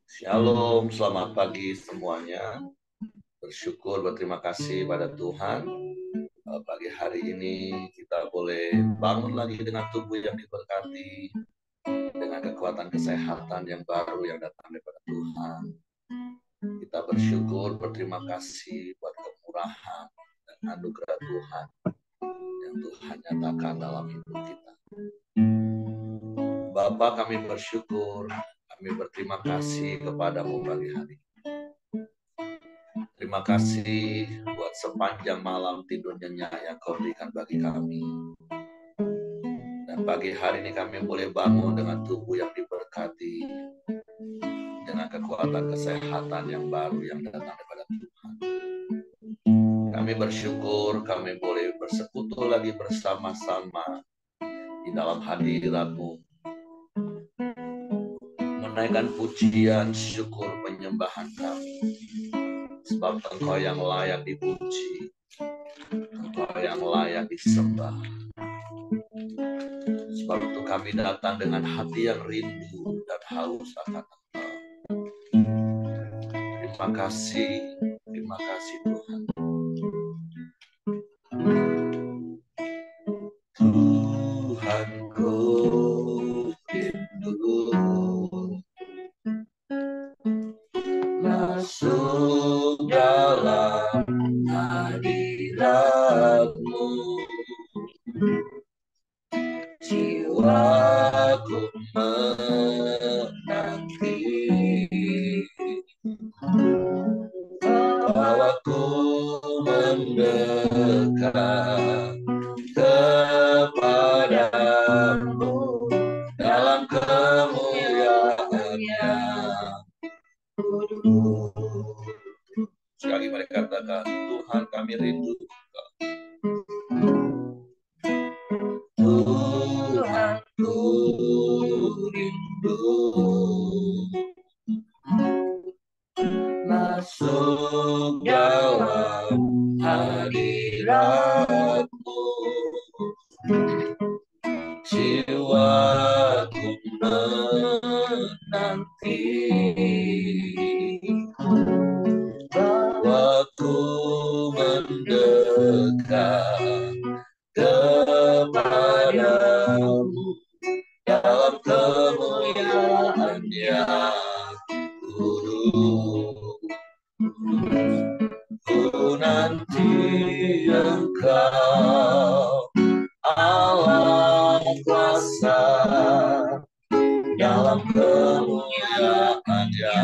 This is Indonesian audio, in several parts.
Shalom, selamat pagi semuanya. Berterima kasih pada Tuhan. Pagi hari ini kita boleh bangun lagi dengan tubuh yang diberkati, dengan kekuatan kesehatan yang baru yang datang daripada Tuhan. Kita berterima kasih buat kemurahan dan anugerah Tuhan yang Tuhan nyatakan dalam hidup kita. Bapa, kami berterima kasih kepadamu pagi hari. Terima kasih buat sepanjang malam tidur nyenyak yang kau berikan bagi kami. Dan pagi hari ini kami boleh bangun dengan tubuh yang diberkati, dengan kekuatan kesehatan yang baru yang datang daripada Tuhan. Kami bersyukur kami boleh bersekutu lagi bersama-sama di dalam hadirat-Mu, menaikkan pujian, syukur, penyembahan kami. Sebab Engkau yang layak dipuji, Engkau yang layak disembah. Sebab itu kami datang dengan hati yang rindu dan haus akan Engkau. Terima kasih Tuhan. Tuhanku rindu masuk dalam hadirat-Mu. Jiwaku menanti, bawaku mendekat kepadamu dalam kemuliaan-Nya. Sekali mari katakan, Tuhan kami rindu Engkau. Tuhanku rindu masuk dalam hadirat-Mu. Jiwaku menanti, bawaku mendekat kepadamu dalam kemuliaan-Nya. Ku nanti Engkau, Allah kuasa, dalam kemuliaan-Nya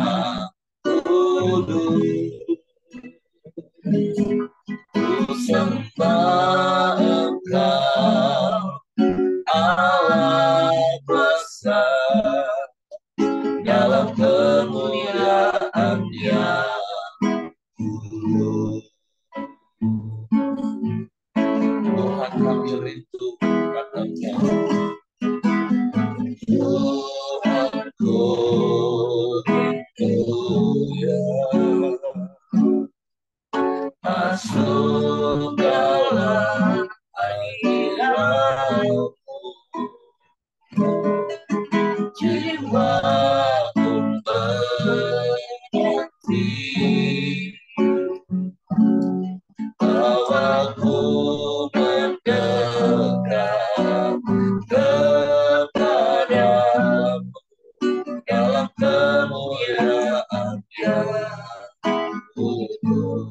kudus. Ku sembah Engkau, Allah kuasa, dalam kemuliaan-Nya kudus. Tuhan kami rindu katakan, Tuhanku rindu ya masuk dalam hadirat-Mu. Jiwaku menanti, bawaku mendekat kepadamu dalam kemuliaan-Nya kudus.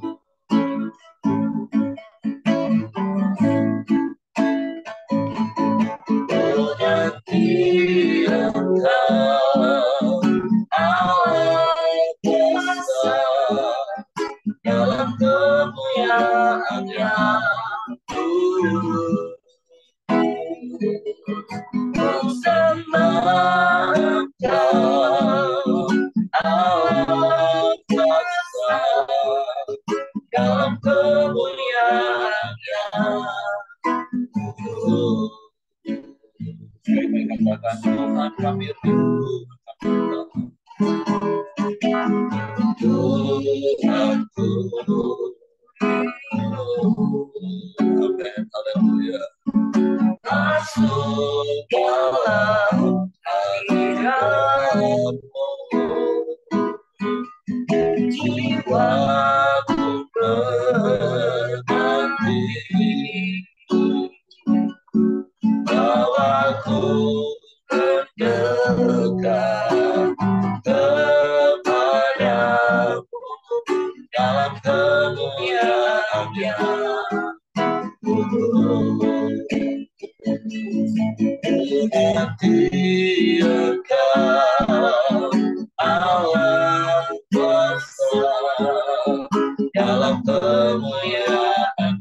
Menanti Engkau, Allah kuasa, dalam kemuliaan-Nya kudus. Ku sembah Engkau, Allah kuasa, dalam kemuliaan-Nya kudus. Kami katakan, Tuhan kami rindu Tuhanku. Amin, haleluya. Masuk dalam Engkau Allah kuasa dalam kemuliaan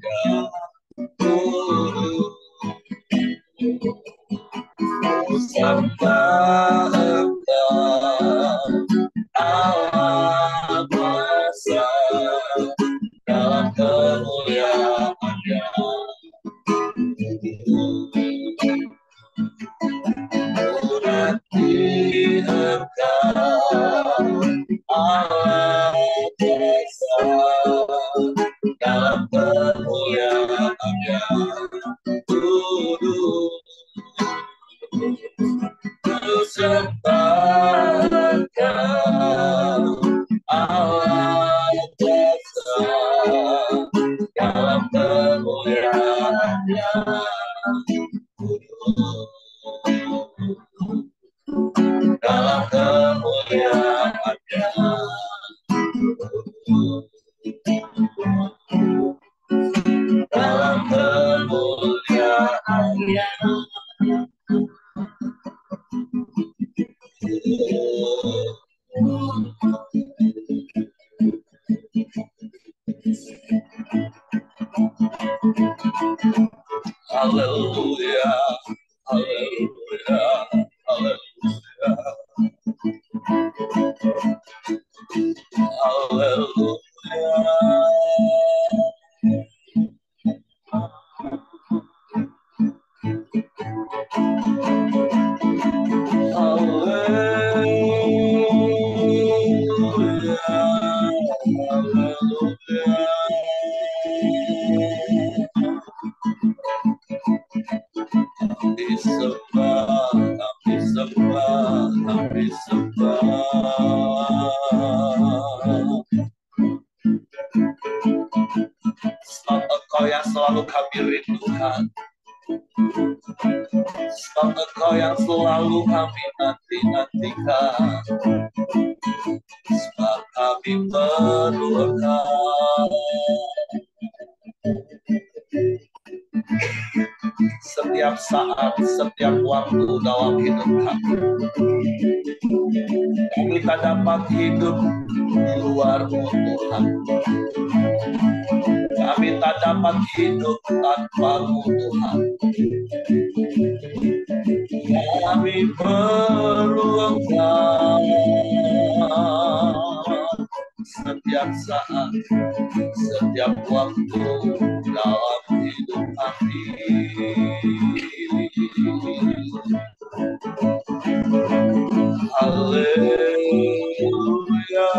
Kudus. Sembah Engkau Allah kuasa dalam kemuliaan-Nya. Berarti Engkau Allah kuasa dalam kemuliaan-Nya. Sembah Engkau Allah kuasa dalam kemuliaan-Nya. Dalam kemuliaan-Nya. Dalam kemuliaan-Nya. Haleluya, haleluya, haleluya, haleluya. Sebab Engkau yang selalu kami rindukan, sebab Engkau yang selalu kami nanti-nantikan, sebab kami perlu Engkau setiap saat, setiap waktu dalam hidup kami. Kami tak dapat hidup di luar-Mu Tuhan. Kami tak dapat hidup tanpa-Mu Tuhan. Kami perlu Engkau setiap saat, setiap waktu dalam hidup kami. Haleluya,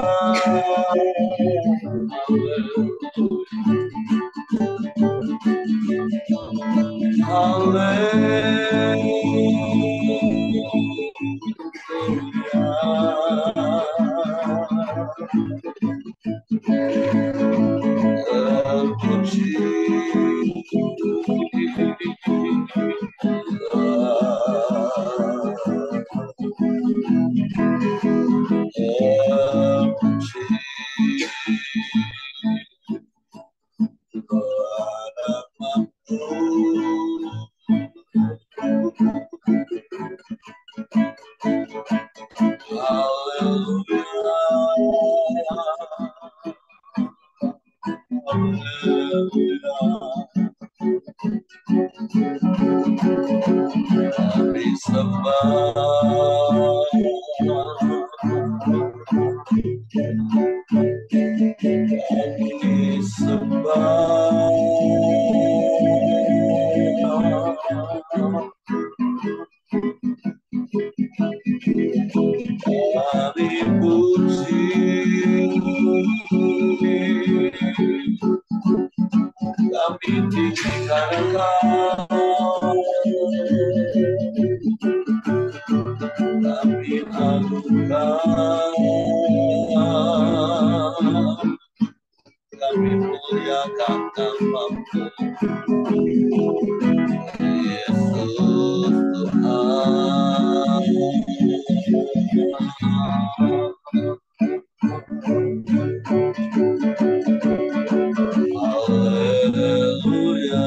kami muliakan nama-Mu, Yesus Tuhan. Haleluya.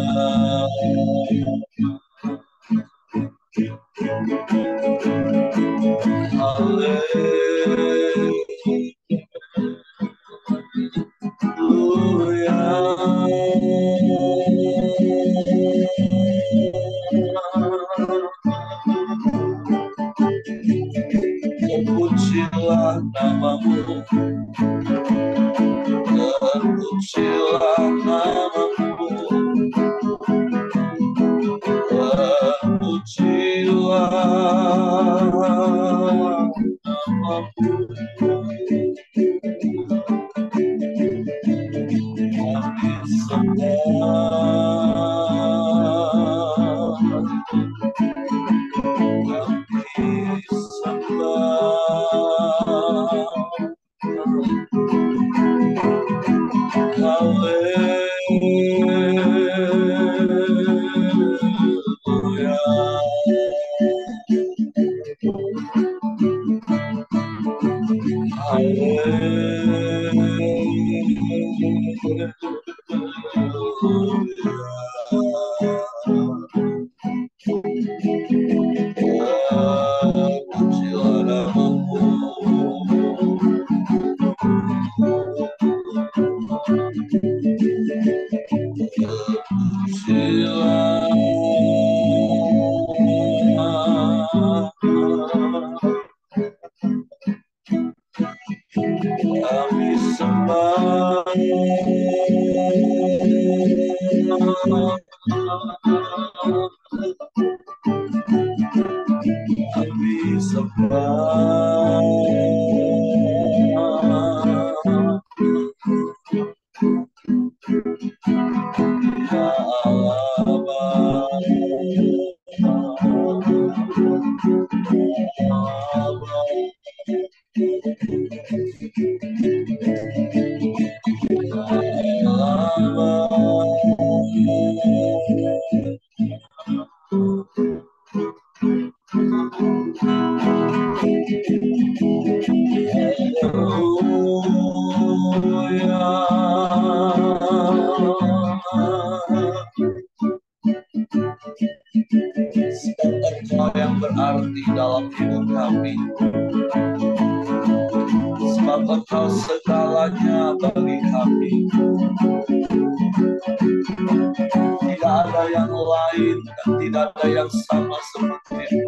Terpujilah namamu, terpujilah namamu, terpujilah namamu. Kami sembah, kami sembah. Haleluya. Kami sembah, kami sembah, ya Allah, Engkau yang berarti dalam hidup kami, sebab Engkau segalanya bagi kami. Tidak ada yang lain dan tidak ada yang sama seperti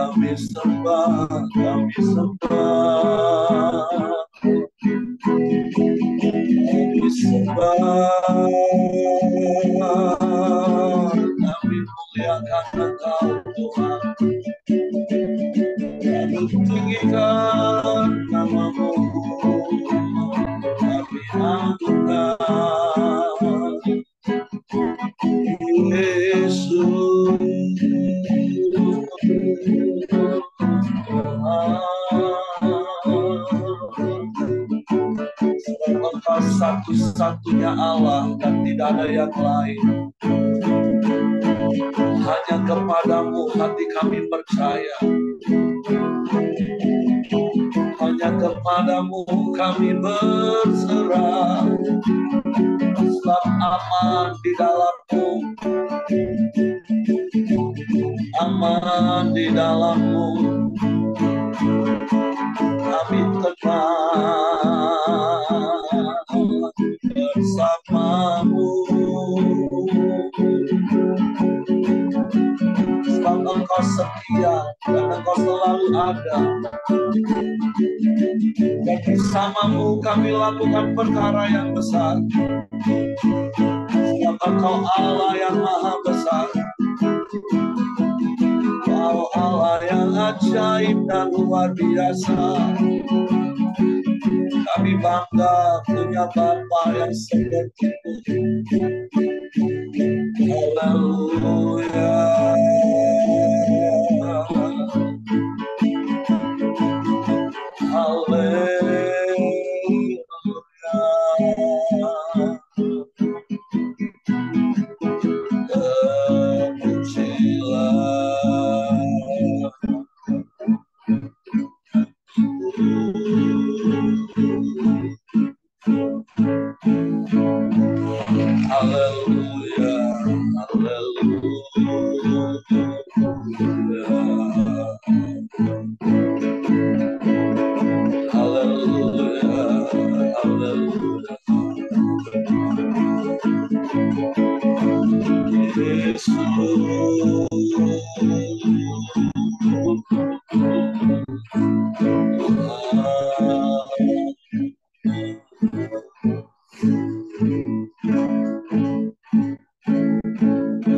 kami sembah, kami sembah, kami sembah, kami muliakan Engkau Tuhan, kami tinggikan namamu, kami agungkan Yesus. Engkau satu-satunya Allah dan tidak ada yang lain. Hanya kepadamu hati kami percaya. Hanya kepadamu kami berserah. Sebab aman di dalammu. Aman di dalammu. Kami tenang bersamamu. Sebab Engkau setia dan Engkau selalu ada. Dan bersamamu kami lakukan perkara yang besar. Sebab Engkau Allah yang maha besar. Engkau Allah yang ajaib dan luar biasa. Kami bangga punya Bapa yang seperti itu. Haleluya.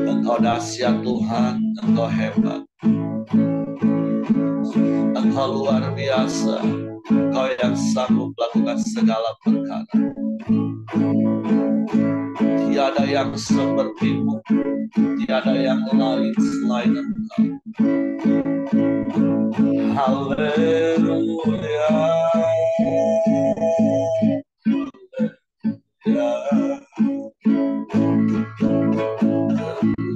Engkau dahsyat Tuhan, Engkau hebat, Engkau luar biasa, Engkau yang sanggup melakukan segala perkara. Tiada yang sepertimu, tiada yang lain selain Engkau. Haleluya.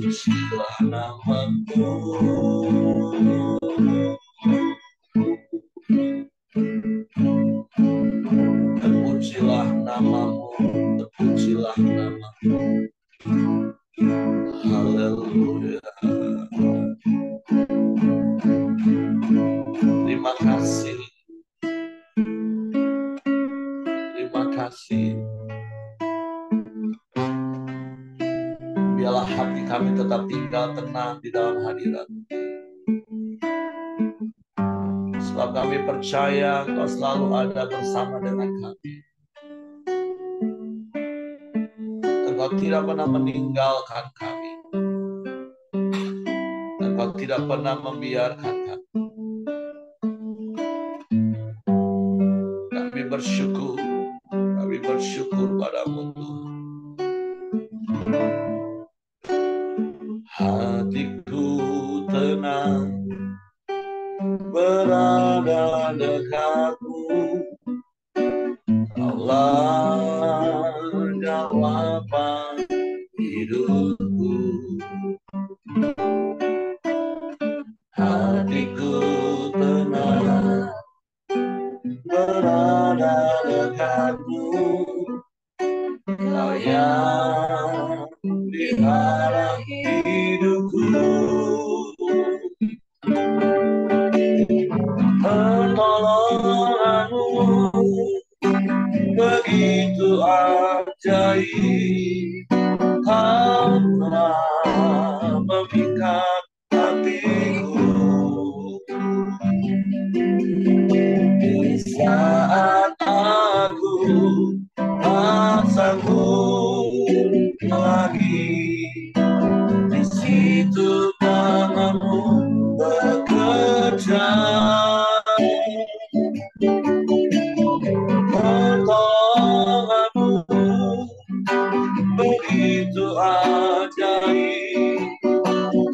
Terpujilah namamu. Terpujilah namamu. Terpujilah namamu. Haleluya. Terima kasih. Terima kasih. Biarlah hati kami tetap tinggal tenang di dalam hadirat. Sebab kami percaya Engkau selalu ada bersama dengan kami. Engkau tidak pernah meninggalkan kami. Engkau tidak pernah membiarkan kami. Kami bersyukur padamu Tuhan. Hatiku tenang berada dekatmu. Allah jawaban hidupku. Hatiku tenang berada dekatmu. Kau yang diharap hidupku. Pertolonganmu begitu ajaib. Kau telah memikat hatiku. Di saat aku tak sanggup lagi, di situ tanganmu bekerja. Pertolonganmu begitu ajaib.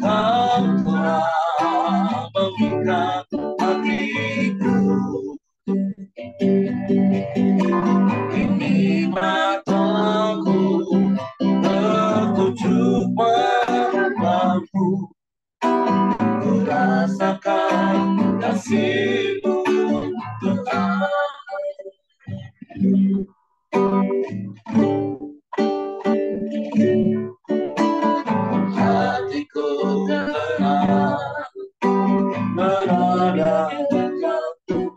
Kau telah memikat hatiku. Ini mataku tertuju padamu. berada dekatmu,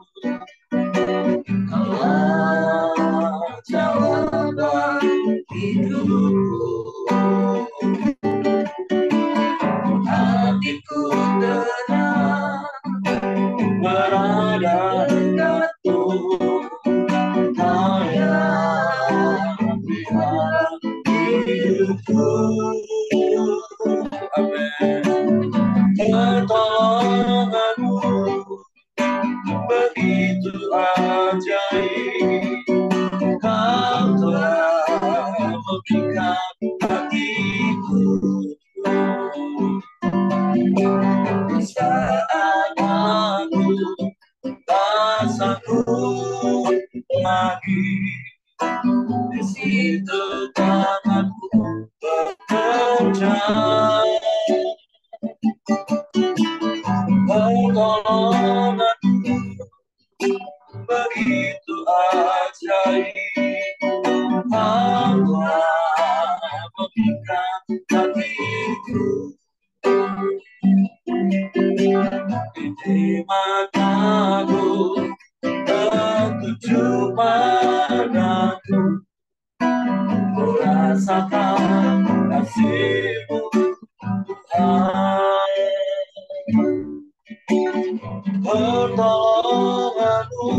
Kaulah jawaban hidupku. Hatiku tenang berada dekatmu, Kau yang pelihara hidupku. Amin. Pertolonganmu begitu ajaib, Kau telah memikat hatiku. Di saat aku tak sanggup lagi, di situ tanganmu bekerja. Pertolonganmu begitu ajaib, Kau telah memikat hatiku. Di mataku tertuju padamu, ku rasakan kasih-Mu, Tuhan. Pertolonganmu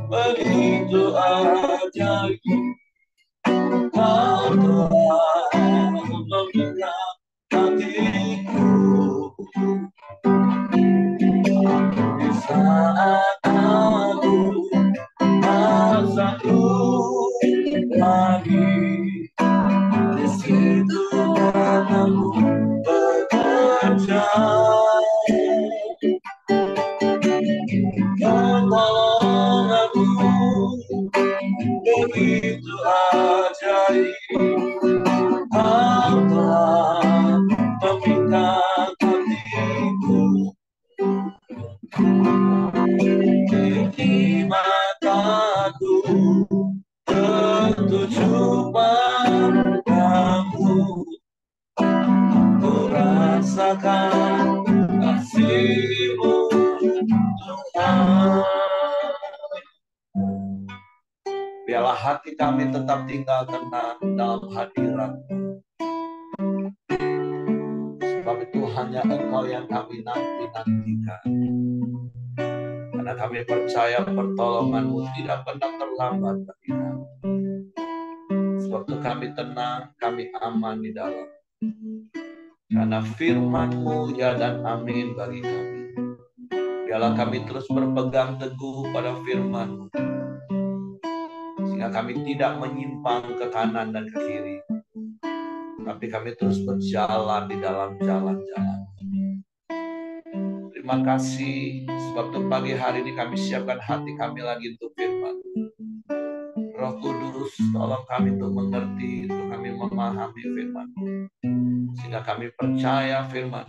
begitu ajaib, Kau telah memikat hatiku. Di saat aku tak sanggup lagi, di situ tanganmu bekerja. Pertolonganmu begitu ajaib, Kau telah memikat hatiku. Di mataku tertuju padamu, ku rasakan kasih-Mu, Tuhan. Biarlah hati kami tetap tinggal tenang dalam hadirat-Mu. Sebab itu hanya Engkau yang kami nanti-nantikan. Karena kami percaya pertolongan-Mu tidak pernah terlambat bagi kami. Sebab itu kami tenang, kami aman di dalam. Karena firman-Mu ya dan amin bagi kami. Biarlah kami terus berpegang teguh pada firman-Mu, sehingga kami tidak menyimpang ke kanan dan ke kiri, tapi kami terus berjalan di dalam jalan-jalan. Terima kasih, sebab untuk pagi hari ini kami siapkan hati kami lagi untuk firman. Roh Kudus, tolong kami untuk mengerti, untuk kami memahami firman, sehingga kami percaya firman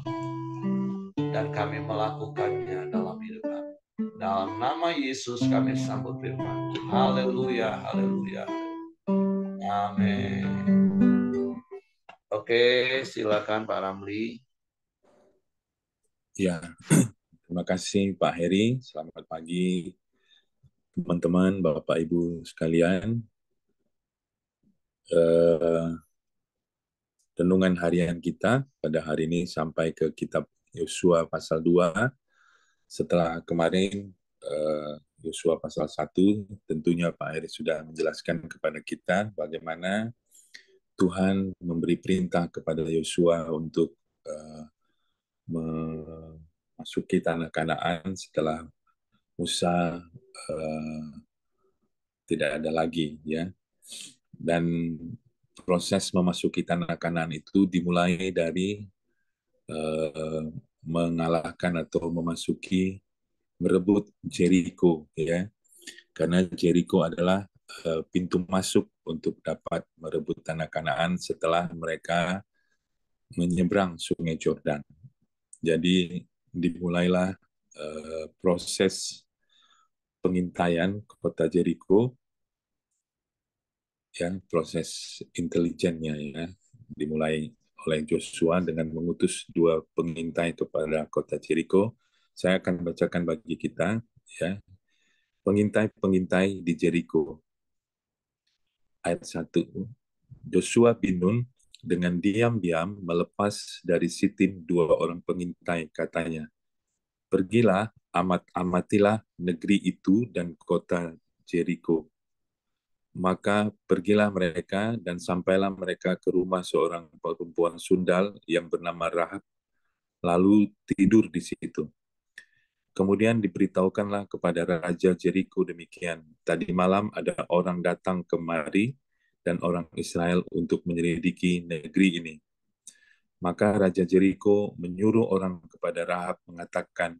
dan kami melakukannya dalam hidup kami. Dalam nama Yesus kami sambut firman. Haleluya, haleluya. Amin. Oke, silakan Pak Ramli. Ya, terima kasih Pak Heri. Selamat pagi teman-teman, Bapak Ibu sekalian. Renungan harian kita pada hari ini sampai ke kitab Yosua pasal 2. Setelah kemarin Yosua pasal 1, tentunya Pak Heri sudah menjelaskan kepada kita bagaimana Tuhan memberi perintah kepada Yosua untuk memasuki tanah Kanaan setelah Musa tidak ada lagi, ya. Dan proses memasuki tanah Kanaan itu dimulai dari mengalahkan atau memasuki, merebut Jericho, ya. Karena Jericho adalah pintu masuk untuk dapat merebut tanah Kanaan setelah mereka menyeberang Sungai Yordan. Jadi dimulailah proses pengintaian kota Jericho, ya, proses intelijennya, ya, dimulai oleh Joshua dengan mengutus 2 pengintai kepada kota Jericho Saya akan bacakan bagi kita, ya. Pengintai-pengintai di Jericho. Ayat 1. Joshua bin Nun dengan diam-diam melepas dari Sitim 2 orang pengintai, katanya, "Pergilah, amatilah negeri itu dan kota Jericho." Maka pergilah mereka dan sampailah mereka ke rumah seorang perempuan sundal yang bernama Rahab, lalu tidur di situ. Kemudian diberitahukanlah kepada Raja Jericho demikian, "Tadi malam ada orang datang kemari dan orang Israel untuk menyelidiki negeri ini." Maka Raja Jericho menyuruh orang kepada Rahab mengatakan,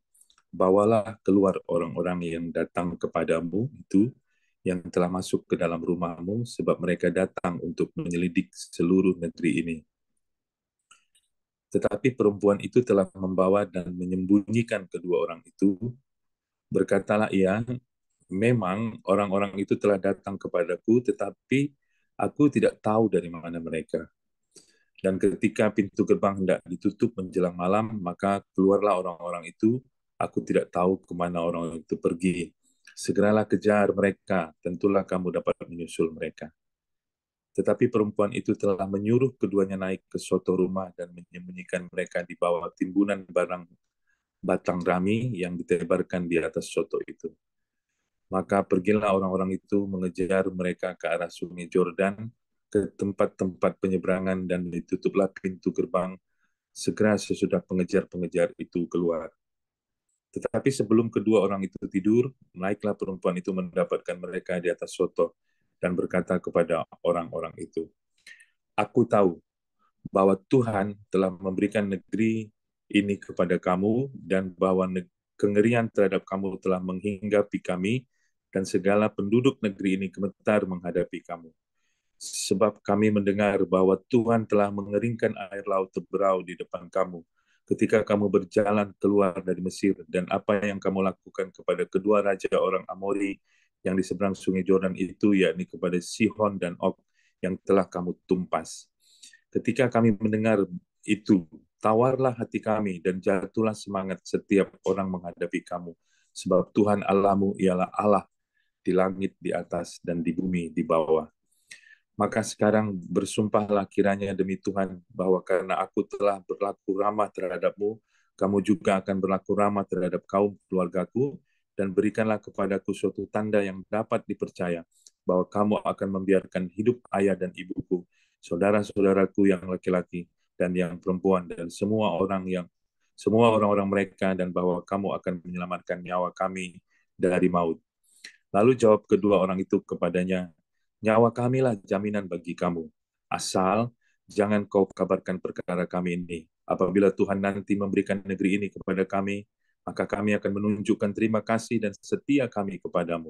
"Bawalah keluar orang-orang yang datang kepadamu itu, yang telah masuk ke dalam rumahmu, sebab mereka datang untuk menyelidik seluruh negeri ini." Tetapi perempuan itu telah membawa dan menyembunyikan kedua orang itu. Berkatalah ia, "Memang orang-orang itu telah datang kepadaku, tetapi aku tidak tahu dari mana mereka. Dan ketika pintu gerbang hendak ditutup menjelang malam, maka keluarlah orang-orang itu. Aku tidak tahu kemana orang itu pergi. Segeralah kejar mereka, tentulah kamu dapat menyusul mereka." Tetapi perempuan itu telah menyuruh keduanya naik ke suatu rumah dan menyembunyikan mereka di bawah timbunan barang batang rami yang ditebarkan di atas soto itu. Maka pergilah orang-orang itu mengejar mereka ke arah sungai Jordan, ke tempat-tempat penyeberangan, dan ditutuplah pintu gerbang segera sesudah pengejar-pengejar itu keluar. Tetapi sebelum kedua orang itu tidur, naiklah perempuan itu mendapatkan mereka di atas soto dan berkata kepada orang-orang itu, "Aku tahu bahwa Tuhan telah memberikan negeri ini kepada kamu dan bahwa kengerian terhadap kamu telah menghinggapi kami dan segala penduduk negeri ini gemetar menghadapi kamu. Sebab kami mendengar bahwa Tuhan telah mengeringkan air laut Teberau di depan kamu ketika kamu berjalan keluar dari Mesir, dan apa yang kamu lakukan kepada kedua raja orang Amori yang di seberang sungai Jordan itu, yakni kepada Sihon dan Og, yang telah kamu tumpas. Ketika kami mendengar itu, tawarlah hati kami dan jatuhlah semangat setiap orang menghadapi kamu. Sebab Tuhan Allahmu ialah Allah di langit di atas dan di bumi di bawah. Maka sekarang bersumpahlah kiranya demi Tuhan, bahwa karena aku telah berlaku ramah terhadapmu, kamu juga akan berlaku ramah terhadap kaum keluargaku, dan berikanlah kepadaku suatu tanda yang dapat dipercaya, bahwa kamu akan membiarkan hidup ayah dan ibuku, saudara-saudaraku yang laki-laki dan yang perempuan, dan semua orang-orang mereka, dan bahwa kamu akan menyelamatkan nyawa kami dari maut." Lalu jawab kedua orang itu kepadanya, "Nyawa kamilah jaminan bagi kamu. Asal jangan kau kabarkan perkara kami ini. Apabila Tuhan nanti memberikan negeri ini kepada kami, maka kami akan menunjukkan terima kasih dan setia kami kepadamu."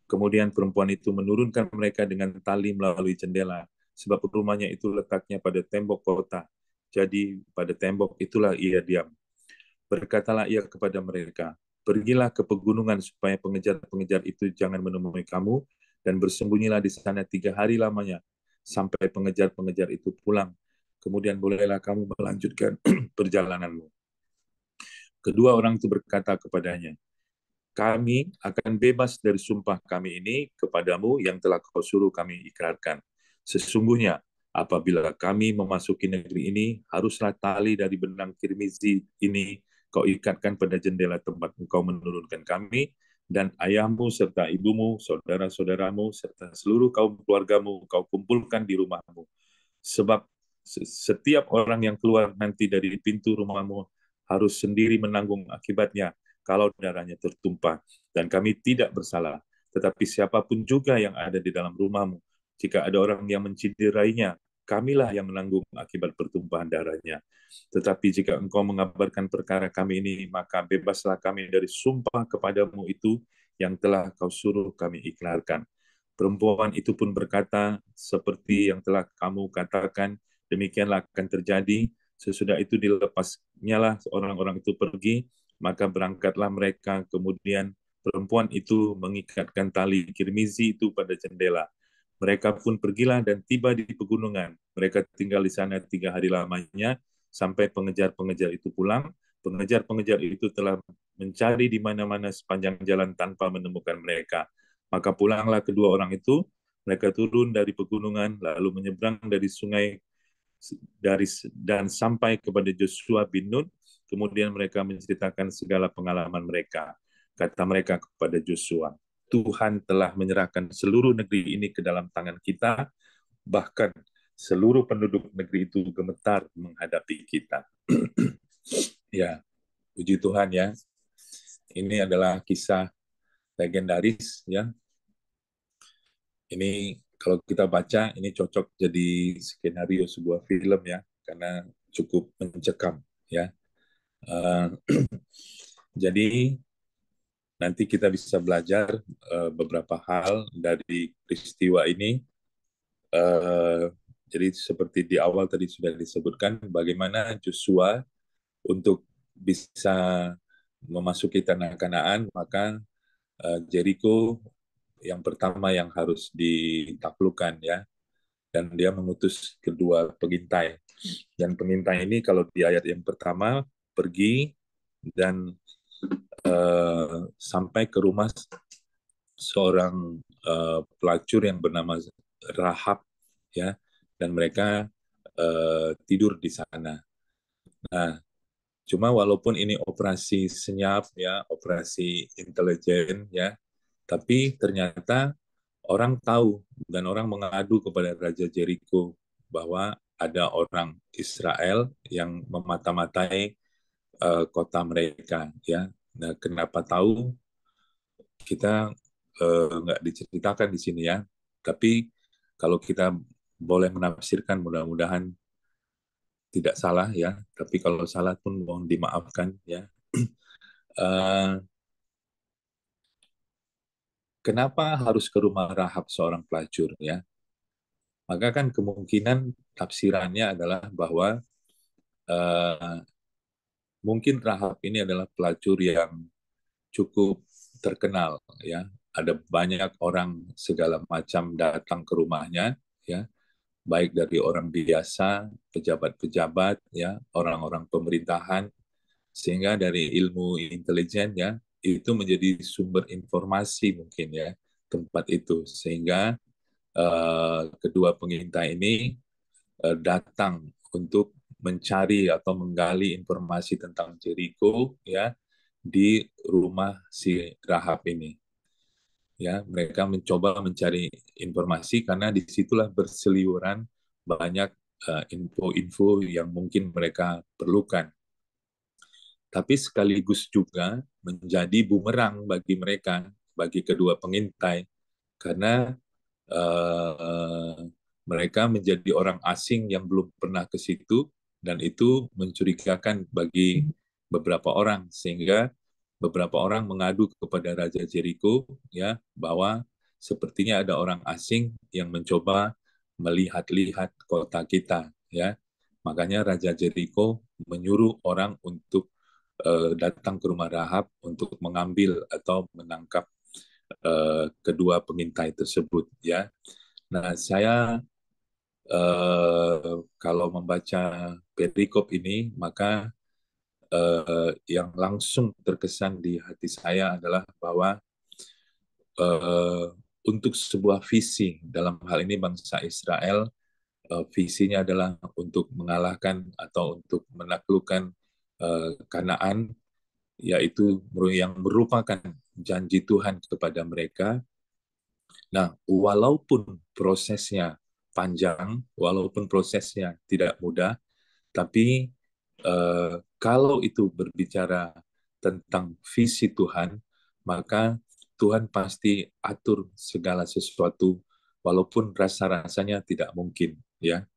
Kemudian perempuan itu menurunkan mereka dengan tali melalui jendela, sebab rumahnya itu letaknya pada tembok kota. Jadi pada tembok itulah ia diam. Berkatalah ia kepada mereka, "Pergilah ke pegunungan supaya pengejar-pengejar itu jangan menemui kamu, dan bersembunyilah di sana 3 hari lamanya, sampai pengejar-pengejar itu pulang. Kemudian bolehlah kamu melanjutkan perjalananmu." Kedua orang itu berkata kepadanya, "Kami akan bebas dari sumpah kami ini kepadamu yang telah kau suruh kami ikrarkan. Sesungguhnya, apabila kami memasuki negeri ini, haruslah tali dari benang kirmizi ini kau ikatkan pada jendela tempat engkau menurunkan kami, dan ayahmu serta ibumu, saudara-saudaramu, serta seluruh kaum keluargamu kau kumpulkan di rumahmu. Sebab setiap orang yang keluar nanti dari pintu rumahmu harus sendiri menanggung akibatnya kalau darahnya tertumpah, dan kami tidak bersalah. Tetapi siapapun juga yang ada di dalam rumahmu, jika ada orang yang menciderainya, kamilah yang menanggung akibat pertumpahan darahnya. Tetapi jika engkau mengabarkan perkara kami ini, maka bebaslah kami dari sumpah kepadamu itu yang telah kau suruh kami iklarkan." Perempuan itu pun berkata, "Seperti yang telah kamu katakan, demikianlah akan terjadi." Sesudah itu dilepasnyalah orang-orang itu pergi, maka berangkatlah mereka. Kemudian perempuan itu mengikatkan tali kirmizi itu pada jendela. Mereka pun pergilah dan tiba di pegunungan. Mereka tinggal di sana 3 hari lamanya, sampai pengejar-pengejar itu pulang. Pengejar-pengejar itu telah mencari di mana-mana sepanjang jalan tanpa menemukan mereka. Maka pulanglah kedua orang itu, mereka turun dari pegunungan, lalu menyeberang dari sungai dan sampai kepada Joshua bin Nun. Kemudian mereka menceritakan segala pengalaman mereka. Kata mereka kepada Joshua, Tuhan telah menyerahkan seluruh negeri ini ke dalam tangan kita, bahkan seluruh penduduk negeri itu gemetar menghadapi kita. Ya, puji Tuhan ya. Ini adalah kisah legendaris ya. Ini kalau kita baca ini cocok jadi skenario sebuah film ya, karena cukup mencekam ya. Uh, jadi nanti kita bisa belajar beberapa hal dari peristiwa ini. Jadi seperti di awal tadi sudah disebutkan, bagaimana Joshua untuk bisa memasuki tanah Kanaan, maka Jericho yang pertama yang harus ditaklukkan ya, dan dia mengutus kedua pengintai. Dan pengintai ini kalau di ayat yang pertama pergi dan sampai ke rumah seorang pelacur yang bernama Rahab ya, dan mereka tidur di sana. Nah, cuma walaupun ini operasi senyap ya, operasi intelijen ya, tapi ternyata orang tahu dan orang mengadu kepada Raja Jericho bahwa ada orang Israel yang memata-matai kota mereka ya. Nah, kenapa tahu? Kita nggak diceritakan di sini ya. Tapi kalau kita boleh menafsirkan, mudah-mudahan tidak salah ya. Tapi kalau salah pun mohon dimaafkan ya. Uh, Kenapa harus ke rumah Rahab seorang pelacur ya? Maka kan kemungkinan tafsirannya adalah bahwa uh, mungkin Rahab ini adalah pelacur yang cukup terkenal ya. Ada banyak orang segala macam datang ke rumahnya ya, baik dari orang biasa, pejabat-pejabat ya, orang-orang pemerintahan, sehingga dari ilmu intelijen ya itu menjadi sumber informasi mungkin ya tempat itu, sehingga kedua pengintai ini datang untuk mencari atau menggali informasi tentang Jericho ya di rumah si Rahab ini. Ya, mereka mencoba mencari informasi karena disitulah berseliweran banyak info-info yang mungkin mereka perlukan. Tapi sekaligus juga menjadi bumerang bagi mereka, bagi kedua pengintai, karena uh, mereka menjadi orang asing yang belum pernah ke situ, dan itu mencurigakan bagi beberapa orang, sehingga beberapa orang mengadu kepada Raja Jericho ya, bahwa sepertinya ada orang asing yang mencoba melihat-lihat kota kita ya. Makanya Raja Jericho menyuruh orang untuk datang ke rumah Rahab untuk mengambil atau menangkap kedua pengintai tersebut ya. Nah, saya kalau membaca perikop ini, maka yang langsung terkesan di hati saya adalah bahwa uh, untuk sebuah visi, dalam hal ini bangsa Israel, visinya adalah untuk mengalahkan atau untuk menaklukkan Kanaan, yaitu yang merupakan janji Tuhan kepada mereka. Nah, walaupun prosesnya panjang, walaupun prosesnya tidak mudah, tapi kalau itu berbicara tentang visi Tuhan, maka Tuhan pasti atur segala sesuatu, walaupun rasa-rasanya tidak mungkin. Ya,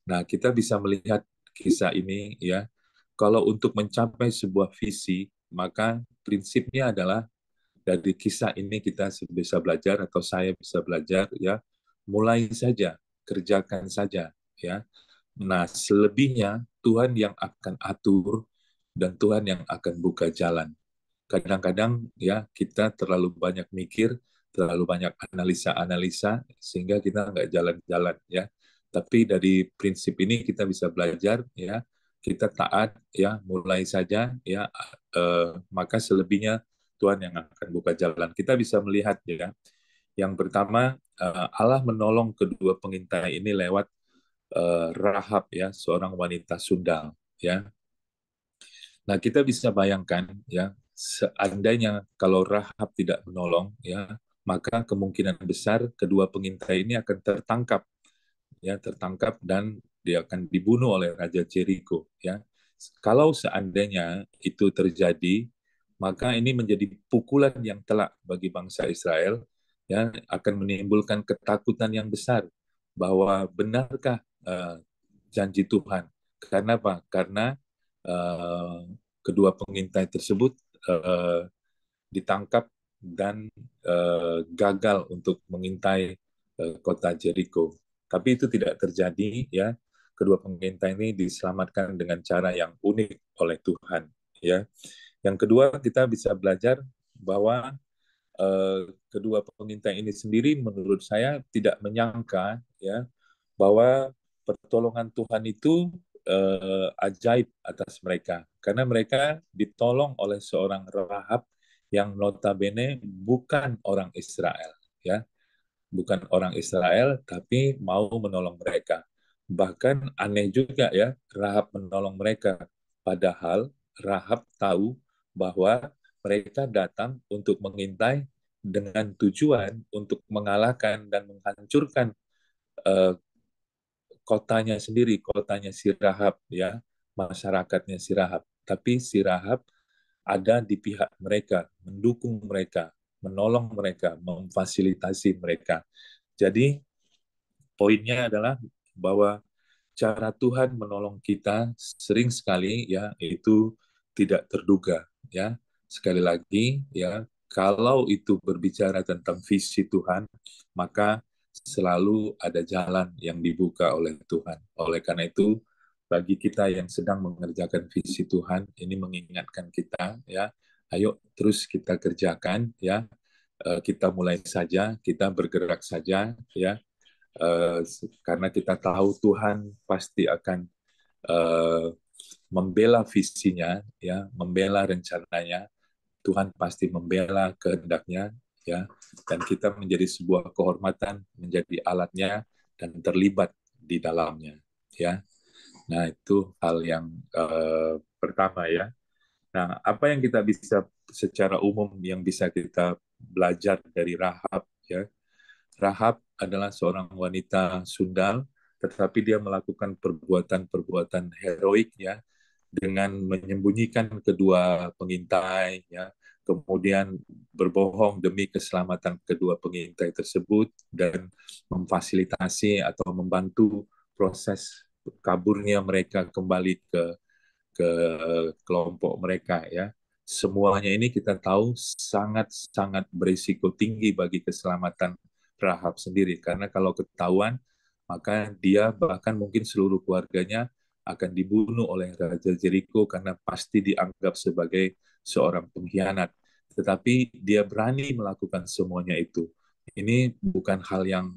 nah kita bisa melihat kisah ini ya. Kalau untuk mencapai sebuah visi, maka prinsipnya adalah dari kisah ini kita bisa belajar atau saya bisa belajar ya, mulai saja, kerjakan saja ya. Nah, selebihnya Tuhan yang akan atur dan Tuhan yang akan buka jalan. Kadang-kadang ya kita terlalu banyak mikir, terlalu banyak analisa-analisa sehingga kita nggak jalan-jalan ya. Tapi dari prinsip ini kita bisa belajar ya, kita taat ya, mulai saja ya, maka selebihnya Tuhan yang akan buka jalan. Kita bisa melihat ya, yang pertama Allah menolong kedua pengintai ini lewat Rahab ya, seorang wanita sundal ya. Nah, kita bisa bayangkan ya, seandainya kalau Rahab tidak menolong ya, maka kemungkinan besar kedua pengintai ini akan tertangkap ya, tertangkap dan dia akan dibunuh oleh Raja Jericho ya. Kalau seandainya itu terjadi, maka ini menjadi pukulan yang telak bagi bangsa Israel ya, akan menimbulkan ketakutan yang besar bahwa benarkah janji Tuhan. Karena apa? Karena uh, kedua pengintai tersebut uh, ditangkap dan gagal untuk mengintai kota Jericho. Tapi itu tidak terjadi ya. Kedua pengintai ini diselamatkan dengan cara yang unik oleh Tuhan ya. Yang kedua, kita bisa belajar bahwa kedua pengintai ini sendiri menurut saya tidak menyangka ya bahwa pertolongan Tuhan itu ajaib atas mereka karena mereka ditolong oleh seorang Rahab yang notabene bukan orang Israel ya, bukan orang Israel tapi mau menolong mereka. Bahkan aneh juga ya, Rahab menolong mereka padahal Rahab tahu bahwa mereka datang untuk mengintai dengan tujuan untuk mengalahkan dan menghancurkan uh, kotanya sendiri, kotanya si Rahab ya, masyarakatnya si Rahab. Tapi si Rahab ada di pihak mereka, mendukung mereka, menolong mereka, memfasilitasi mereka. Jadi poinnya adalah bahwa cara Tuhan menolong kita sering sekali ya itu tidak terduga ya. Sekali lagi ya, kalau itu berbicara tentang visi Tuhan, maka selalu ada jalan yang dibuka oleh Tuhan. Oleh karena itu, bagi kita yang sedang mengerjakan visi Tuhan, ini mengingatkan kita ya, ayo terus kita kerjakan ya. Kita mulai saja, kita bergerak saja ya, uh, karena kita tahu Tuhan pasti akan uh, membela visinya, ya, membela rencananya. Tuhan pasti membela kehendaknya, ya, dan kita menjadi sebuah kehormatan, menjadi alatnya dan terlibat di dalamnya, ya. Nah itu hal yang pertama ya. Nah apa yang kita bisa secara umum yang bisa kita belajar dari Rahab, ya. Rahab adalah seorang wanita sundal, tetapi dia melakukan perbuatan-perbuatan heroik ya, dengan menyembunyikan kedua pengintai ya, kemudian berbohong demi keselamatan kedua pengintai tersebut dan memfasilitasi atau membantu proses kaburnya mereka kembali ke kelompok mereka ya. Semuanya ini kita tahu sangat-sangat berisiko tinggi bagi keselamatan Rahab sendiri karena kalau ketahuan maka dia bahkan mungkin seluruh keluarganya akan dibunuh oleh Raja Jericho karena pasti dianggap sebagai seorang pengkhianat. Tetapi dia berani melakukan semuanya itu. Ini bukan hal yang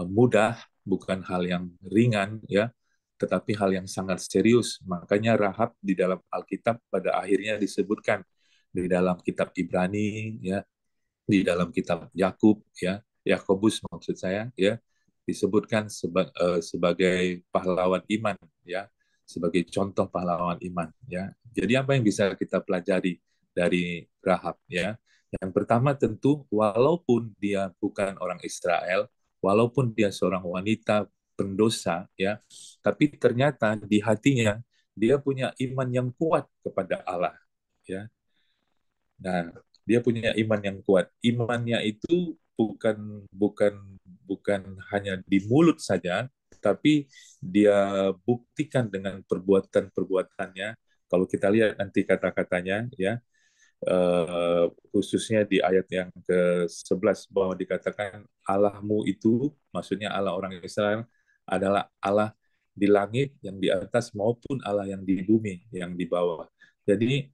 mudah, bukan hal yang ringan ya, tetapi hal yang sangat serius. Makanya Rahab di dalam Alkitab pada akhirnya disebutkan di dalam kitab Ibrani ya, di dalam kitab Yakub ya, Yakobus maksud saya ya, disebutkan sebagai pahlawan iman ya, sebagai contoh pahlawan iman ya. Jadi apa yang bisa kita pelajari dari Rahab ya? Yang pertama tentu walaupun dia bukan orang Israel, walaupun dia seorang wanita pendosa ya, tapi ternyata di hatinya dia punya iman yang kuat kepada Allah ya. Nah, dia punya iman yang kuat. Imannya itu bukan bukan hanya di mulut saja, tapi dia buktikan dengan perbuatan-perbuatannya. Kalau kita lihat nanti kata-katanya, ya, khususnya di ayat yang ke-11 bahwa dikatakan Allahmu itu, maksudnya Allah orang Israel, adalah Allah di langit yang di atas maupun Allah yang di bumi yang di bawah. Jadi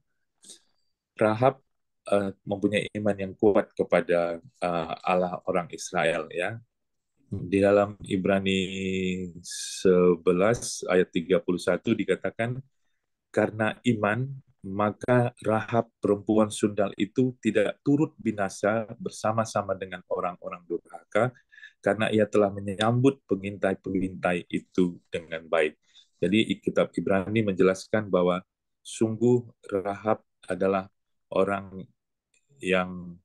Rahab mempunyai iman yang kuat kepada Allah orang Israel ya. Di dalam Ibrani 11 ayat 31 dikatakan karena iman maka Rahab perempuan sundal itu tidak turut binasa bersama-sama dengan orang-orang durhaka karena ia telah menyambut pengintai-pengintai itu dengan baik. Jadi kitab Ibrani menjelaskan bahwa sungguh Rahab adalah orang yang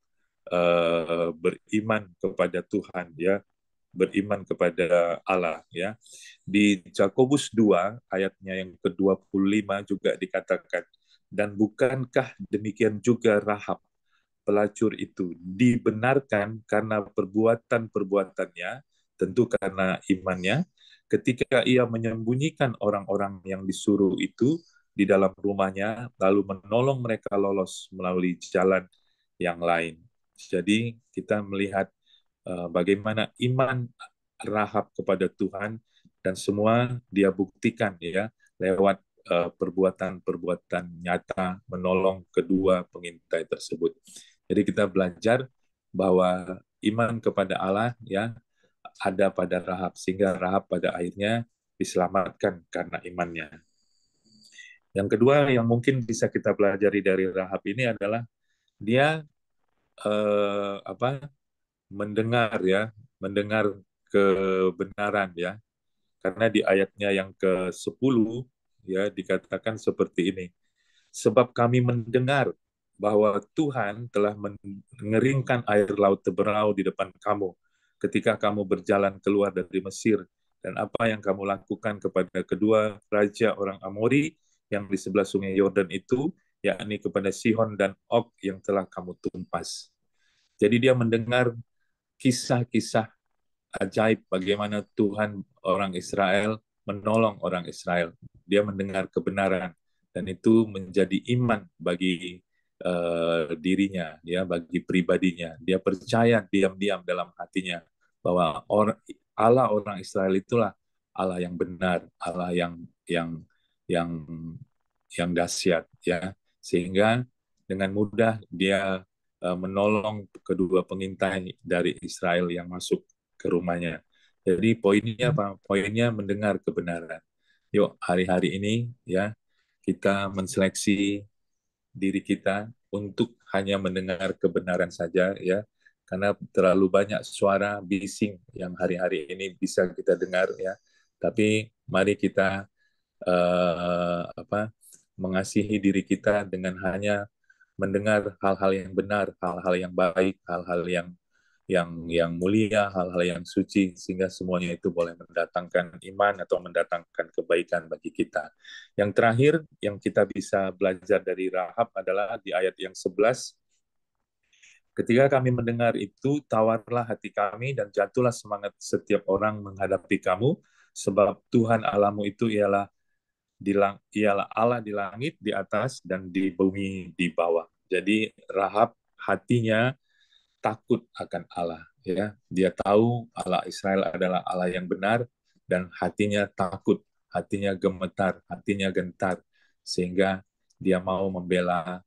beriman kepada Tuhan, ya, beriman kepada Allah, ya. Di Yakobus 2 ayatnya yang ke-25 juga dikatakan, dan bukankah demikian juga Rahab pelacur itu dibenarkan karena perbuatan-perbuatannya, tentu karena imannya, ketika ia menyembunyikan orang-orang yang disuruh itu di dalam rumahnya, lalu menolong mereka lolos melalui jalan yang lain. Jadi kita melihat bagaimana iman Rahab kepada Tuhan dan semua dia buktikan, ya, lewat perbuatan-perbuatan nyata menolong kedua pengintai tersebut. Jadi kita belajar bahwa iman kepada Allah, ya, ada pada Rahab sehingga Rahab pada akhirnya diselamatkan karena imannya. Yang kedua yang mungkin bisa kita pelajari dari Rahab ini adalah dia mendengar, ya, mendengar kebenaran, ya. Karena di ayatnya yang ke-10, ya, dikatakan seperti ini. Sebab kami mendengar bahwa Tuhan telah mengeringkan air laut Teberau di depan kamu ketika kamu berjalan keluar dari Mesir, dan apa yang kamu lakukan kepada kedua raja orang Amori yang di sebelah sungai Yordan itu, yakni kepada Sihon dan Og yang telah kamu tumpas. Jadi dia mendengar kisah-kisah ajaib bagaimana Tuhan orang Israel menolong orang Israel. Dia mendengar kebenaran dan itu menjadi iman bagi dirinya, ya, bagi pribadinya. Dia percaya diam-diam dalam hatinya bahwa Allah orang Israel itulah Allah yang benar, Allah yang yang dahsyat, ya. Sehingga dengan mudah dia menolong kedua pengintai dari Israel yang masuk ke rumahnya. Jadi poinnya apa? Poinnya mendengar kebenaran. Yuk hari-hari ini, ya, kita menseleksi diri kita untuk hanya mendengar kebenaran saja, ya. Karena terlalu banyak suara bising yang hari-hari ini bisa kita dengar, ya. Tapi mari kita mengasihi diri kita dengan hanya mendengar hal-hal yang benar, hal-hal yang baik, hal-hal yang mulia, hal-hal yang suci, sehingga semuanya itu boleh mendatangkan iman atau mendatangkan kebaikan bagi kita. Yang terakhir yang kita bisa belajar dari Rahab adalah di ayat yang 11, ketika kami mendengar itu, tawarlah hati kami dan jatuhlah semangat setiap orang menghadapi kamu, sebab Tuhan Allahmu itu ialah Allah di langit di atas dan di bumi di bawah. Jadi Rahab hatinya takut akan Allah, ya. Dia tahu Allah Israel adalah Allah yang benar dan hatinya takut, hatinya gemetar, hatinya gentar, sehingga dia mau membela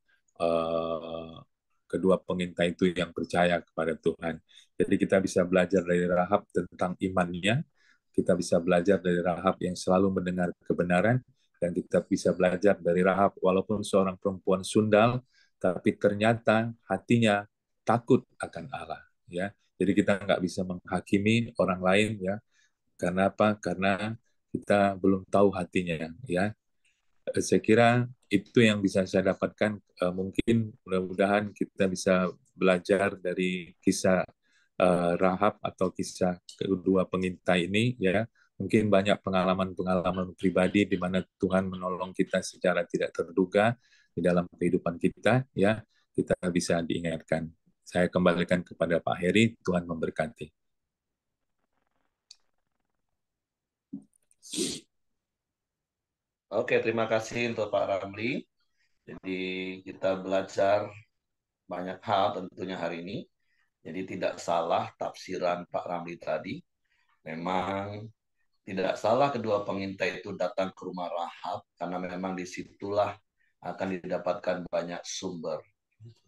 kedua pengintai itu yang percaya kepada Tuhan. Jadi kita bisa belajar dari Rahab tentang imannya, kita bisa belajar dari Rahab yang selalu mendengar kebenaran, dan kita bisa belajar dari Rahab walaupun seorang perempuan sundal, tapi ternyata hatinya takut akan Allah, ya. Jadi kita nggak bisa menghakimi orang lain, ya. Karena apa? Karena kita belum tahu hatinya, ya. Saya kira itu yang bisa saya dapatkan. Mungkin mudah-mudahan kita bisa belajar dari kisah Rahab atau kisah kedua pengintai ini, ya. Mungkin banyak pengalaman-pengalaman pribadi di mana Tuhan menolong kita secara tidak terduga di dalam kehidupan kita, ya. Kita bisa diingatkan. Saya kembalikan kepada Pak Heri. Tuhan memberkati. Oke, terima kasih untuk Pak Ramli. Jadi kita belajar banyak hal tentunya hari ini. Jadi tidak salah tafsiran Pak Ramli tadi. Memang tidak salah kedua pengintai itu datang ke rumah Rahab karena memang disitulah akan didapatkan banyak sumber.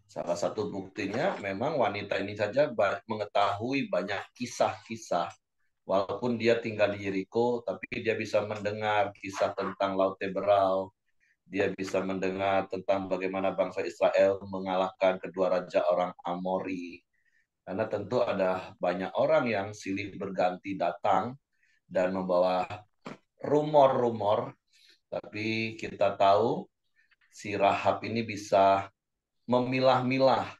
Salah satu buktinya memang wanita ini saja mengetahui banyak kisah-kisah. Walaupun dia tinggal di Jericho, tapi dia bisa mendengar kisah tentang Laut Teberau, Dia bisa mendengar tentang bagaimana bangsa Israel mengalahkan kedua raja orang Amori. Karena tentu ada banyak orang yang silih berganti datang dan membawa rumor-rumor, tapi kita tahu si Rahab ini bisa memilah-milah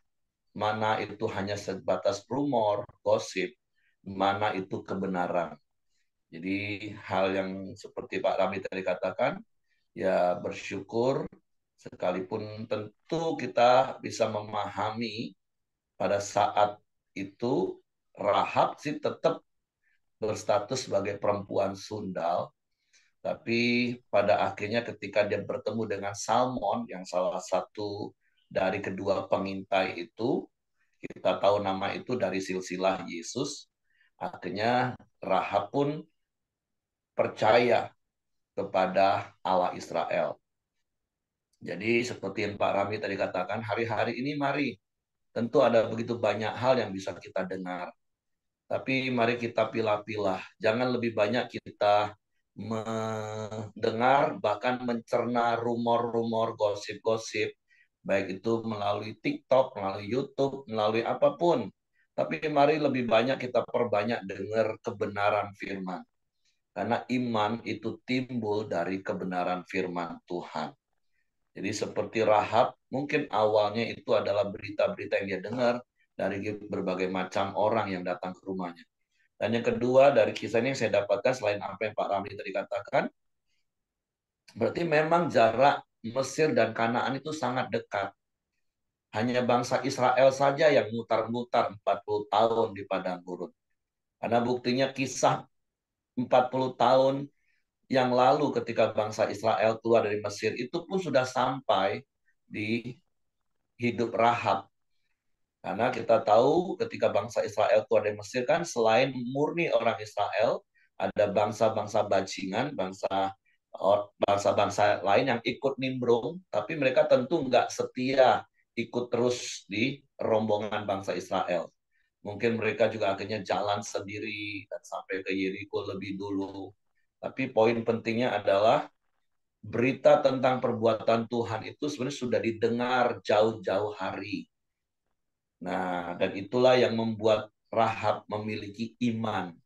mana itu hanya sebatas rumor, gosip, mana itu kebenaran. Jadi hal yang seperti Pak Rami tadi katakan, ya bersyukur sekalipun tentu kita bisa memahami pada saat itu Rahab sih tetap berstatus sebagai perempuan sundal, tapi pada akhirnya ketika dia bertemu dengan Salmon yang salah satu dari kedua pengintai itu, kita tahu nama itu dari silsilah Yesus, akhirnya Rahab pun percaya kepada Allah Israel. Jadi seperti yang Pak Rami tadi katakan, hari-hari ini mari, tentu ada begitu banyak hal yang bisa kita dengar. Tapi mari kita pilah-pilah. Jangan lebih banyak kita mendengar, bahkan mencerna rumor-rumor, gosip-gosip, baik itu melalui TikTok, melalui YouTube, melalui apapun. Tapi mari lebih banyak kita perbanyak dengar kebenaran firman. Karena iman itu timbul dari kebenaran firman Tuhan. Jadi seperti Rahab, mungkin awalnya itu adalah berita-berita yang dia dengar dari berbagai macam orang yang datang ke rumahnya. Dan yang kedua dari kisah ini yang saya dapatkan selain apa yang Pak Ramli tadi katakan, berarti memang jarak Mesir dan Kanaan itu sangat dekat. Hanya bangsa Israel saja yang mutar-mutar 40 tahun di padang gurun. Karena buktinya kisah 40 tahun yang lalu ketika bangsa Israel keluar dari Mesir itu pun sudah sampai di hidup Rahab. Karena kita tahu ketika bangsa Israel keluar dari Mesir kan selain murni orang Israel, ada bangsa-bangsa bajingan, bangsa-bangsa lain yang ikut nimbrung, tapi mereka tentu nggak setia ikut terus di rombongan bangsa Israel. Mungkin mereka juga akhirnya jalan sendiri dan sampai ke Yeriko lebih dulu. Tapi poin pentingnya adalah berita tentang perbuatan Tuhan itu sebenarnya sudah didengar jauh-jauh hari. Nah, dan itulah yang membuat Rahab memiliki iman.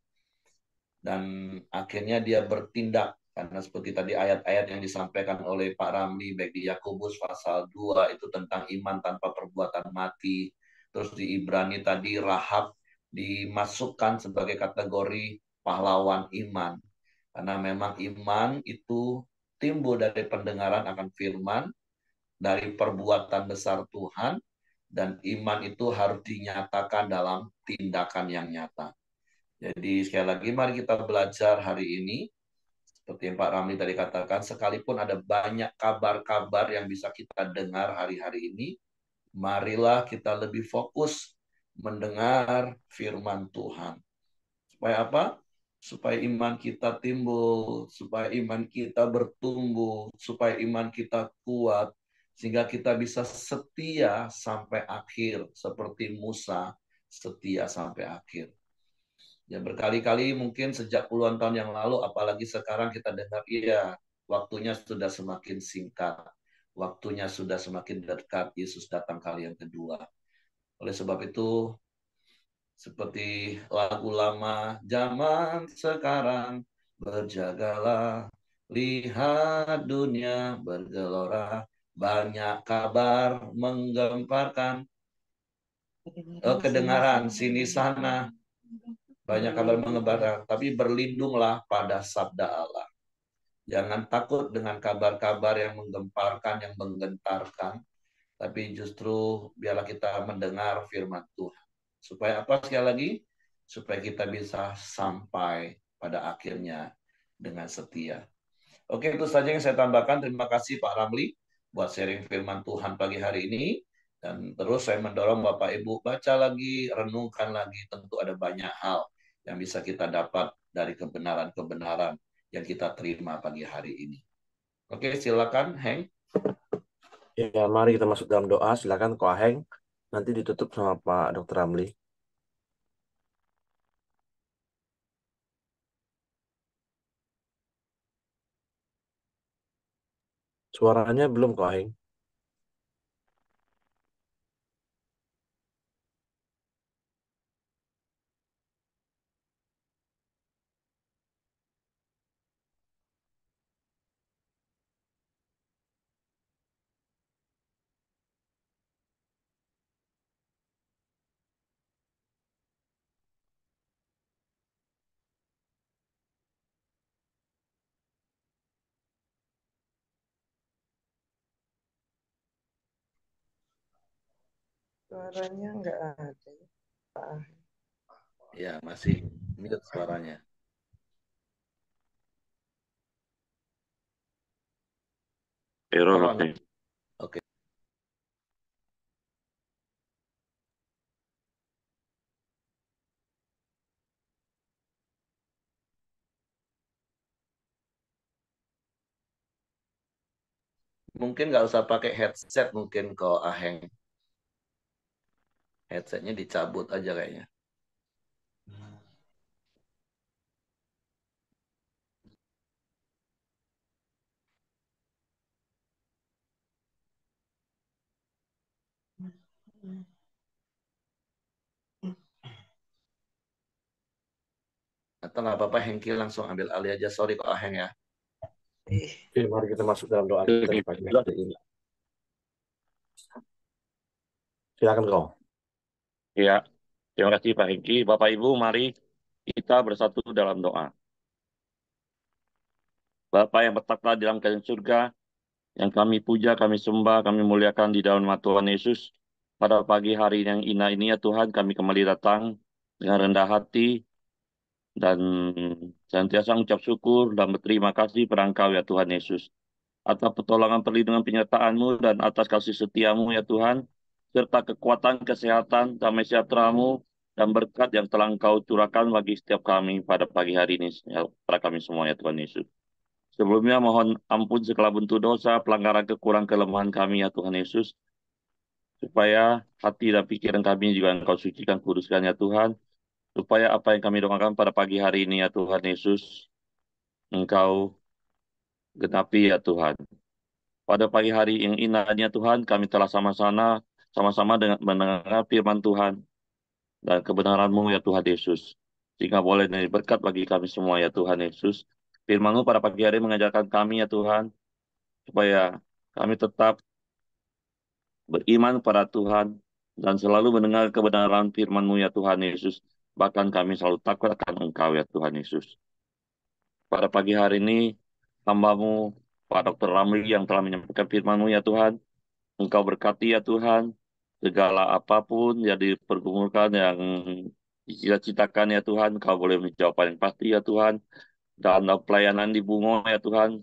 Dan akhirnya dia bertindak. Karena seperti tadi ayat-ayat yang disampaikan oleh Pak Ramli, baik di Yakobus pasal 2 itu tentang iman tanpa perbuatan mati. Terus di Ibrani tadi Rahab dimasukkan sebagai kategori pahlawan iman. Karena memang iman itu timbul dari pendengaran akan firman, dari perbuatan besar Tuhan, dan iman itu harus dinyatakan dalam tindakan yang nyata. Jadi sekali lagi mari kita belajar hari ini seperti yang Pak Ramli tadi katakan, sekalipun ada banyak kabar-kabar yang bisa kita dengar hari-hari ini, marilah kita lebih fokus mendengar firman Tuhan. Supaya apa? Supaya iman kita timbul, supaya iman kita bertumbuh, supaya iman kita kuat, sehingga kita bisa setia sampai akhir, seperti Musa setia sampai akhir. Ya berkali-kali mungkin sejak puluhan tahun yang lalu, apalagi sekarang kita dengar, iya, waktunya sudah semakin singkat, waktunya sudah semakin dekat, Yesus datang kali yang kedua. Oleh sebab itu, seperti lagu lama, zaman sekarang, berjagalah, lihat dunia bergelora, banyak kabar menggemparkan, kedengaran sini sana, banyak kabar mengembarkan, tapi berlindunglah pada sabda Allah. Jangan takut dengan kabar-kabar yang menggemparkan, yang menggentarkan, tapi justru biarlah kita mendengar firman Tuhan. Supaya apa sekali lagi? Supaya kita bisa sampai pada akhirnya dengan setia. Oke, itu saja yang saya tambahkan. Terima kasih Pak Ramli buat sharing firman Tuhan pagi hari ini. Dan terus saya mendorong Bapak Ibu baca lagi, renungkan lagi. Tentu ada banyak hal yang bisa kita dapat dari kebenaran-kebenaran yang kita terima pagi hari ini. Oke, silakan, Heng. Ya, mari kita masuk dalam doa. Silakan Ko Aheng. Nanti ditutup sama Pak Dr. Ramli. Suaranya belum kok, Aheng. Suaranya nggak ada. Pak. Ya, masih mute suaranya. Error, Oh, oke. Oke. Mungkin nggak usah pakai headset mungkin kok Aheng. Headsetnya dicabut aja kayaknya. Atau nggak apa-apa Hengki langsung ambil alih aja. Sorry kok Aheng ya. Oke, mari kita masuk dalam doa kita di pagi hari ini. Silakan kau. Ya, terima kasih Pak Hengki. Bapak Ibu, mari kita bersatu dalam doa. Bapa yang bertakwa di dalam kerajaan surga, yang kami puja, kami sembah, kami muliakan di dalam nama Tuhan Yesus. Pada pagi hari yang indah ini ya Tuhan, kami kembali datang dengan rendah hati dan senantiasa mengucap syukur dan berterima kasih pada Engkau ya Tuhan Yesus. Atas pertolongan perlindungan penyertaan-Mu dan atas kasih setia-Mu ya Tuhan, serta kekuatan, kesehatan, damai sejahtera-Mu, dan berkat yang telah Engkau curahkan bagi setiap kami pada pagi hari ini, ya, pada kami semua ya Tuhan Yesus. Sebelumnya mohon ampun segala bentuk dosa, pelanggaran, kekurangan, kelemahan kami ya Tuhan Yesus, supaya hati dan pikiran kami juga Engkau sucikan, kuduskan ya Tuhan, supaya apa yang kami doakan pada pagi hari ini ya Tuhan Yesus, Engkau genapi ya Tuhan. Pada pagi hari yang indahnya Tuhan, kami telah sama-sama dengan mendengar firman Tuhan dan kebenaran-Mu ya Tuhan Yesus. Sehingga boleh menjadi berkat bagi kami semua ya Tuhan Yesus. Firman-Mu pada pagi hari mengajarkan kami ya Tuhan, supaya kami tetap beriman pada Tuhan dan selalu mendengar kebenaran firman-Mu ya Tuhan Yesus. Bahkan kami selalu takut akan Engkau ya Tuhan Yesus. Pada pagi hari ini, hamba-Mu, Pak Dr. Ramli yang telah menyampaikan firman-Mu ya Tuhan, Engkau berkati ya Tuhan, segala apapun yang dipergumulkan, yang dicita-citakan ya Tuhan, Engkau boleh menjawab yang pasti ya Tuhan, dan pelayanan di Bungo ya Tuhan,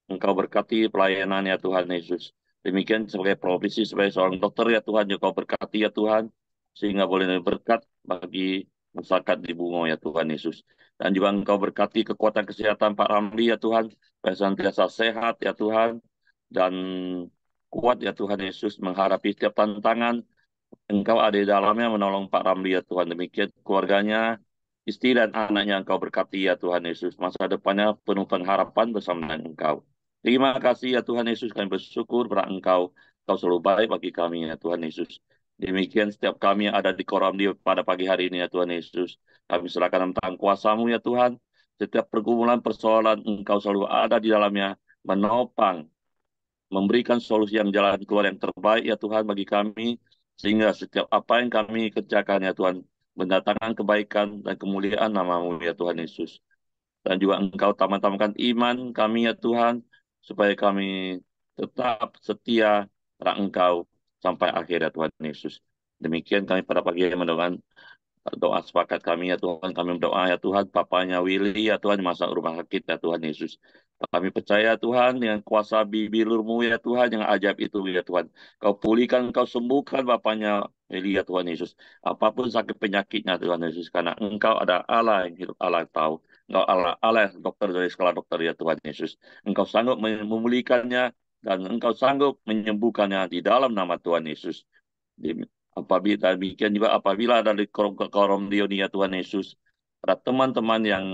Engkau berkati pelayanan ya Tuhan Yesus. Demikian sebagai profesi, sebagai seorang dokter ya Tuhan, Engkau berkati ya Tuhan, sehingga boleh berkat bagi masyarakat di Bungo ya Tuhan Yesus. Dan juga Engkau berkati kekuatan kesehatan Pak Ramli ya Tuhan, supaya senantiasa sehat ya Tuhan, dan kuat ya Tuhan Yesus menghadapi setiap tantangan. Engkau ada di dalamnya menolong Pak Ramli ya Tuhan. Demikian keluarganya, istri dan anaknya Engkau berkati ya Tuhan Yesus. Masa depannya penuh pengharapan bersama dengan Engkau. Terima kasih ya Tuhan Yesus, kami bersyukur pada Engkau. Engkau selalu baik bagi kami ya Tuhan Yesus. Demikian setiap kami yang ada di koram di pada pagi hari ini ya Tuhan Yesus. Kami serahkan tentang kuasa-Mu ya Tuhan. Setiap pergumulan persoalan Engkau selalu ada di dalamnya, menopang, memberikan solusi yang jalan keluar yang terbaik ya Tuhan bagi kami, sehingga setiap apa yang kami kerjakan ya Tuhan, mendatangkan kebaikan dan kemuliaan nama-Mu ya Tuhan Yesus. Dan juga Engkau tambah-tambahkan iman kami ya Tuhan, supaya kami tetap setia pada Engkau sampai akhir ya Tuhan Yesus. Demikian kami pada pagi ini mendoakan doa sepakat kami ya Tuhan, kami berdoa ya Tuhan, papanya Willy ya Tuhan, masa rumah sakit ya Tuhan Yesus. Kami percaya Tuhan dengan kuasa bibir-Mu ya Tuhan yang ajaib itu ya Tuhan. Kau pulihkan, Kau sembuhkan bapaknya Willy ya Tuhan Yesus. Apapun sakit penyakitnya Tuhan Yesus, karena Engkau ada Allah yang hidup, Allah yang tahu. Engkau Allah dokter dari skala dokter ya Tuhan Yesus. Engkau sanggup memulihkannya dan Engkau sanggup menyembuhkannya di dalam nama Tuhan Yesus. Apabila demikian juga apabila ada di korom dia Tuhan Yesus, ada teman-teman yang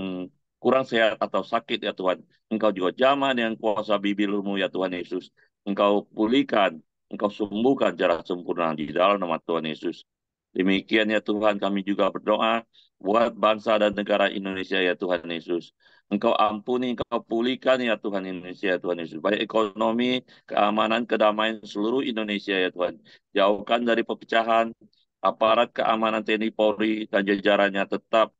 kurang sehat atau sakit ya Tuhan. Engkau juga jamah dengan kuasa bibir-Mu ya Tuhan Yesus. Engkau pulihkan, Engkau sembuhkan secara sempurna di dalam nama Tuhan Yesus. Demikian ya Tuhan, kami juga berdoa buat bangsa dan negara Indonesia ya Tuhan Yesus. Engkau ampuni, Engkau pulihkan ya Tuhan Indonesia ya Tuhan Yesus. Baik ekonomi, keamanan, kedamaian seluruh Indonesia ya Tuhan. Jauhkan dari perpecahan, aparat keamanan TNI Polri dan jajarannya tetap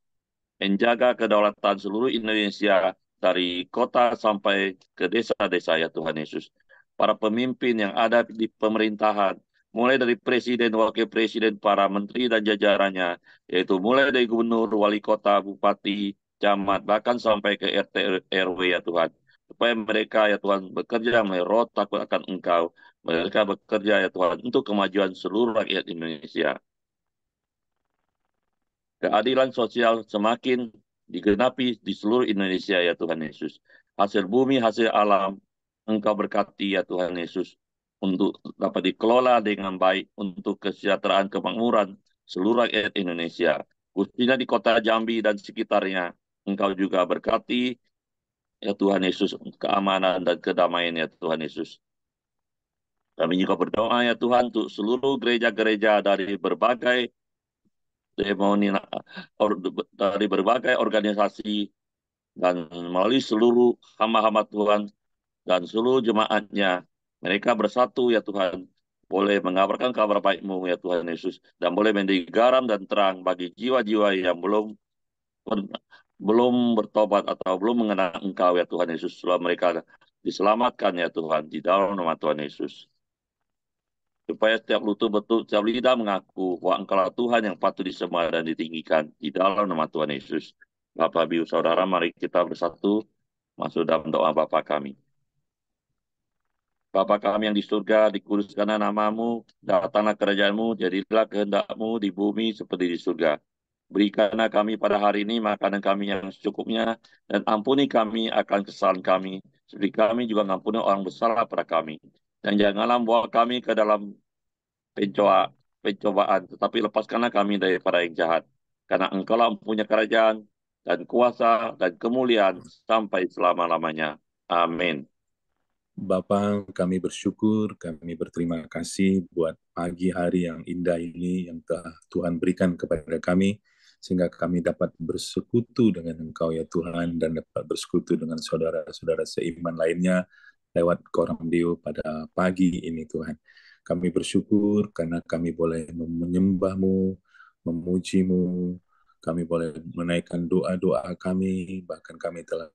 menjaga kedaulatan seluruh Indonesia dari kota sampai ke desa-desa ya Tuhan Yesus. Para pemimpin yang ada di pemerintahan, mulai dari presiden, wakil presiden, para menteri dan jajarannya, yaitu mulai dari gubernur, wali kota, bupati, camat, bahkan sampai ke RT RW ya Tuhan. Supaya mereka ya Tuhan bekerja melalui roh takut akan Engkau. Mereka bekerja ya Tuhan untuk kemajuan seluruh rakyat Indonesia. Keadilan sosial semakin digenapi di seluruh Indonesia ya Tuhan Yesus. Hasil bumi, hasil alam, Engkau berkati ya Tuhan Yesus untuk dapat dikelola dengan baik untuk kesejahteraan kemakmuran seluruh rakyat Indonesia. Khususnya di kota Jambi dan sekitarnya, Engkau juga berkati ya Tuhan Yesus keamanan dan kedamaian ya Tuhan Yesus. Kami juga berdoa ya Tuhan untuk seluruh gereja-gereja dari berbagai dari berbagai organisasi dan melalui seluruh hamba-hamba Tuhan dan seluruh jemaatnya. Mereka bersatu ya Tuhan, boleh mengabarkan kabar baik-Mu ya Tuhan Yesus, dan boleh menjadi garam dan terang bagi jiwa-jiwa yang belum bertobat atau belum mengenal Engkau ya Tuhan Yesus, setelah mereka diselamatkan ya Tuhan di dalam nama Tuhan Yesus. Supaya setiap lutut betul, setiap lidah mengaku bahwa Engkaulah Tuhan yang patut disembah dan ditinggikan di dalam nama Tuhan Yesus. Bapak, Ibu, Saudara, mari kita bersatu masuk dalam doa Bapa kami. Bapa kami yang di surga, dikuduskanlah nama-Mu, datanglah kerajaan-Mu, jadilah kehendak-Mu di bumi seperti di surga. Berikanlah kami pada hari ini makanan kami yang secukupnya, dan ampuni kami akan kesalahan kami, seperti kami juga mengampuni orang bersalah pada kami. Dan janganlah membawa kami ke dalam pencobaan, tetapi lepaskanlah kami daripada yang jahat. Karena Engkaulah mempunyai kerajaan dan kuasa dan kemuliaan sampai selama-lamanya. Amin. Bapa, kami bersyukur, kami berterima kasih buat pagi hari yang indah ini yang telah Tuhan berikan kepada kami, sehingga kami dapat bersekutu dengan Engkau ya Tuhan, dan dapat bersekutu dengan saudara-saudara seiman lainnya lewat Koramdio pada pagi ini Tuhan. Kami bersyukur karena kami boleh menyembah-Mu, memuji-Mu, kami boleh menaikkan doa-doa kami, bahkan kami telah